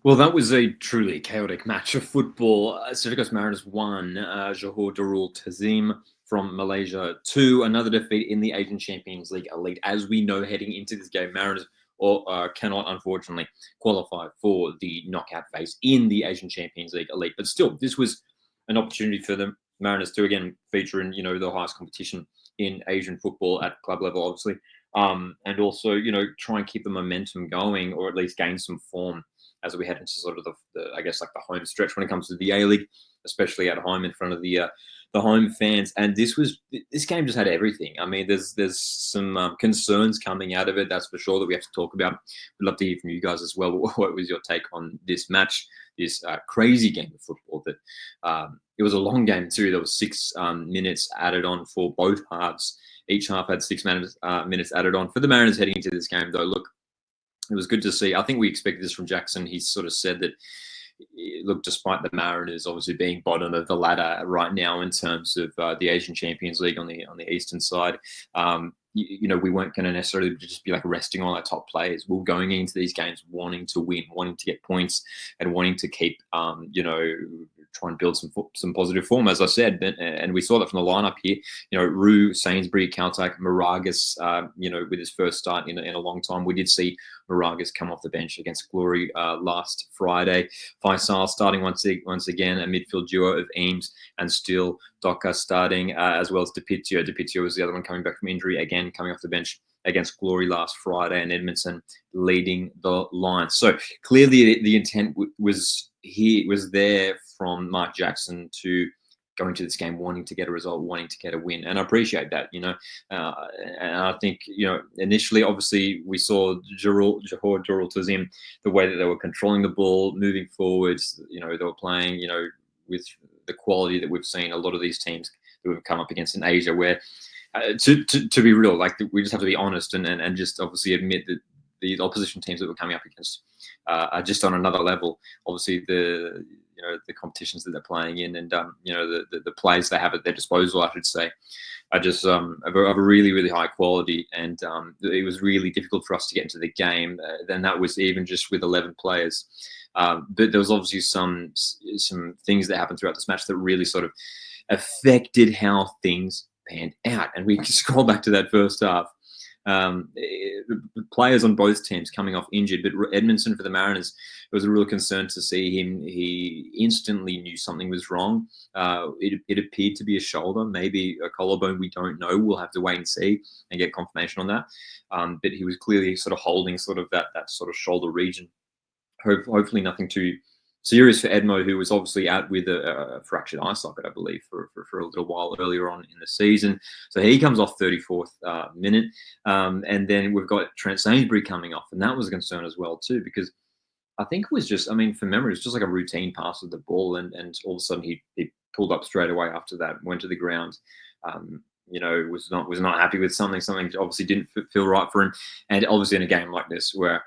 Well, that was a truly chaotic match of football. Central Coast Mariners won. Johor Darul Ta'zim from Malaysia 2. Another defeat in the Asian Champions League Elite. As we know, heading into this game, Mariners cannot, unfortunately, qualify for the knockout phase in the Asian Champions League Elite. But still, this was an opportunity for the Mariners to, again, feature in, the highest competition in Asian football at club level, obviously. And also, try and keep the momentum going, or at least gain some form as we head into sort of I guess, like the home stretch when it comes to the A-League, especially at home in front of the home fans. And this game just had everything. I mean, there's some concerns coming out of it, that's for sure, that we have to talk about. We'd love to hear from you guys as well. What was your take on this match, this crazy game of football? That it was a long game too. There was 6 minutes added on for both halves. Each half had 6 minutes added on. For the Mariners heading into this game, though, look, it was good to see. I think we expected this from Jackson. He sort of said that, look, despite the Mariners obviously being bottom of the ladder right now in terms of the Asian Champions League on the eastern side, we weren't going to necessarily just be like resting on our top players. We were going into these games wanting to win, wanting to get points, and wanting to keep, try and build some positive form, as I said. And we saw that from the lineup here. Rue, Sainsbury, Caltech, Moragas, with his first start in a long time. We did see Moragas come off the bench against Glory last Friday. Faisal starting once again, a midfield duo of Eames and Steele. Docker starting, as well as DePizio. DePizio was the other one coming back from injury, again coming off the bench against Glory last Friday, and Edmondson leading the line. So clearly the intent was there from Mark Jackson to go into this game wanting to get a result, wanting to get a win. And I appreciate that, and I think, initially, obviously, we saw Johor Darul Ta'zim, the way that they were controlling the ball, moving forwards, they were playing, with the quality that we've seen a lot of these teams that we've come up against in Asia, where to be real, like, we just have to be honest and just obviously admit that the opposition teams that we're coming up against are just on another level. Obviously, the competitions that they're playing in, and the players they have at their disposal, I should say, are just of a really, really high quality. And it was really difficult for us to get into the game. Then that was even just with 11 players. But there was obviously some things that happened throughout this match that really sort of affected how things panned out. And we can scroll back to that first half. Players on both teams coming off injured, but Edmondson for the Mariners, it was a real concern to see him. He instantly knew something was wrong. It appeared to be a shoulder, maybe a collarbone. We don't know. We'll have to wait and see and get confirmation on that. But he was clearly sort of holding sort of that sort of shoulder region. Hopefully nothing too serious for Edmo, who was obviously out with a fractured eye socket, I believe, for a little while earlier on in the season. So he comes off 34th minute. And then we've got Trent Sainsbury coming off. And that was a concern as well, too, because I think it was just, from memory, it was just like a routine pass of the ball. And all of a sudden he pulled up straight away after that, went to the ground. Was not happy with something. Something obviously didn't feel right for him. And obviously in a game like this where,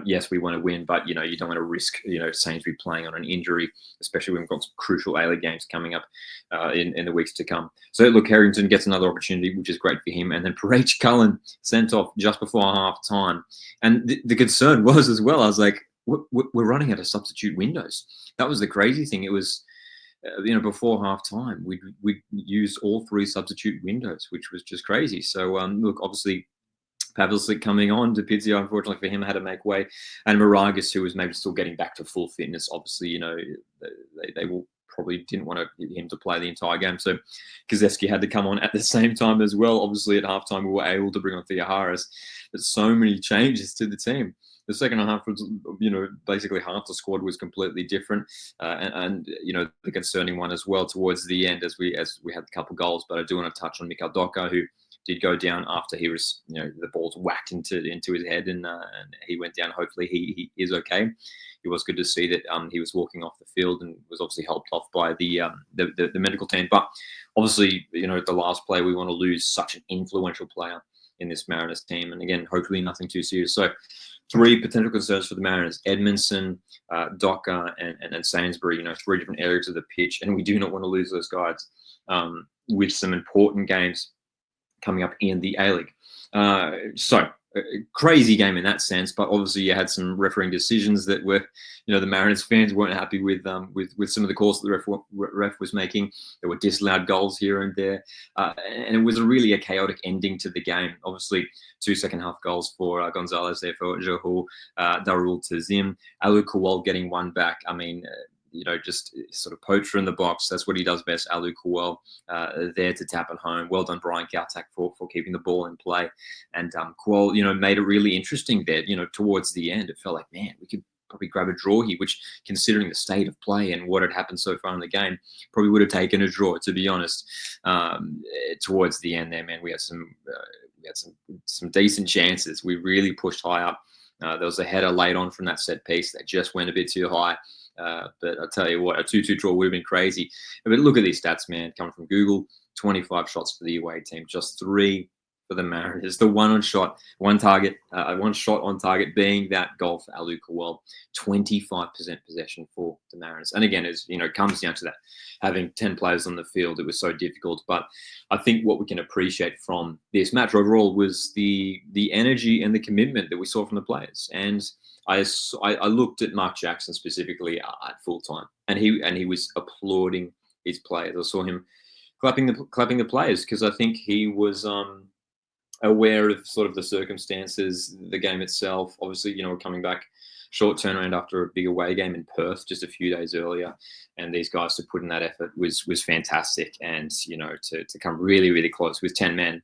yes, we want to win, but you don't want to risk Sainsbury playing on an injury, especially when we've got some crucial A-League games coming up in the weeks to come. So look, Harrington gets another opportunity, which is great for him, and then Parach Cullen sent off just before half time. And the concern was as well, I was like, we're running out of substitute windows. That was the crazy thing. It was before half time we'd use all 3 substitute windows, which was just crazy. So look, obviously Pavlicic coming on. DePizio, unfortunately for him, had to make way. And Moragas, who was maybe still getting back to full fitness. Obviously, they will probably didn't want him to play the entire game. So Kazeski had to come on at the same time as well. Obviously, at halftime, we were able to bring on Thea Harris. There's so many changes to the team. The second half was, basically half the squad was completely different. And the concerning one as well towards the end as we had a couple goals. But I do want to touch on Mikael Docker, who did go down after he was, the ball's whacked into his head and he went down. Hopefully he is okay. It was good to see that he was walking off the field and was obviously helped off by the medical team. But obviously, the last player, we want to lose such an influential player in this Mariners team. And again, hopefully nothing too serious. So 3 potential concerns for the Mariners: Edmondson, Docker, and Sainsbury. 3 different areas of the pitch, and we do not want to lose those guys with some important games coming up in the A-League. So crazy game in that sense, but obviously you had some refereeing decisions that were, the Mariners fans weren't happy with some of the calls that the ref was making. There were disallowed goals here and there, and it was really a chaotic ending to the game. Obviously, 2 second-half goals for Gonzalez there for Johor Darul Ta'zim. Alu Kawal getting one back. I mean, just sort of poacher in the box. That's what he does best. Alu Kawal there to tap it home. Well done, Brian Kautak, for keeping the ball in play. And Kawal, made it really interesting there. Towards the end, it felt like, man, we could probably grab a draw here, which, considering the state of play and what had happened so far in the game, probably would have taken a draw, to be honest. Towards the end there, man, we had some decent chances. We really pushed high up. There was a header late on from that set piece that just went a bit too high. But I'll tell you what, a 2-2 draw would have been crazy. But look at these stats, man, coming from Google. 25 shots for the away team, just 3 for the Mariners. The one shot on target being that goal for Alu Kawal. 25% possession for the Mariners. And again, it comes down to that. Having 10 players on the field, it was so difficult. But I think what we can appreciate from this match overall was the energy and the commitment that we saw from the players. And I looked at Mark Jackson specifically at full time, and he was applauding his players. I saw him clapping the players, because I think he was aware of sort of the circumstances, the game itself. Obviously, we're coming back short turnaround after a big away game in Perth just a few days earlier, and these guys to put in that effort was fantastic. And to come really, really close with 10 men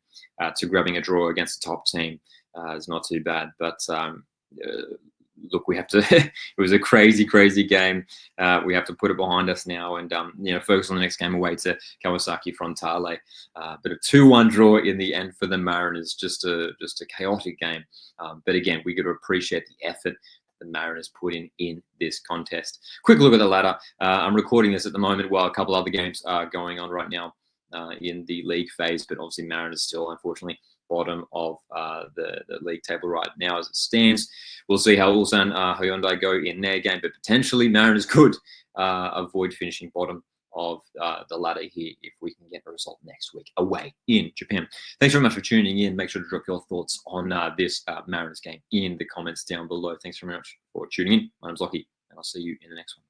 to grabbing a draw against a top team is not too bad. But look, we have to. It was a crazy, crazy game. We have to put it behind us now, and focus on the next game away to Kawasaki Frontale. But a 2-1 draw in the end for the Mariners. Just a chaotic game. But again, we got to appreciate the effort the Mariners put in this contest. Quick look at the ladder. I'm recording this at the moment while a couple other games are going on right now in the league phase, but obviously Mariners still, unfortunately, bottom of the league table right now as it stands. We'll see how Ulsan Hyundai go in their game, but potentially Mariners could avoid finishing bottom of the ladder here if we can get a result next week away in Japan. Thanks very much for tuning in. Make sure to drop your thoughts on this Mariners game in the comments down below. Thanks very much for tuning in. My name's Lockie, and I'll see you in the next one.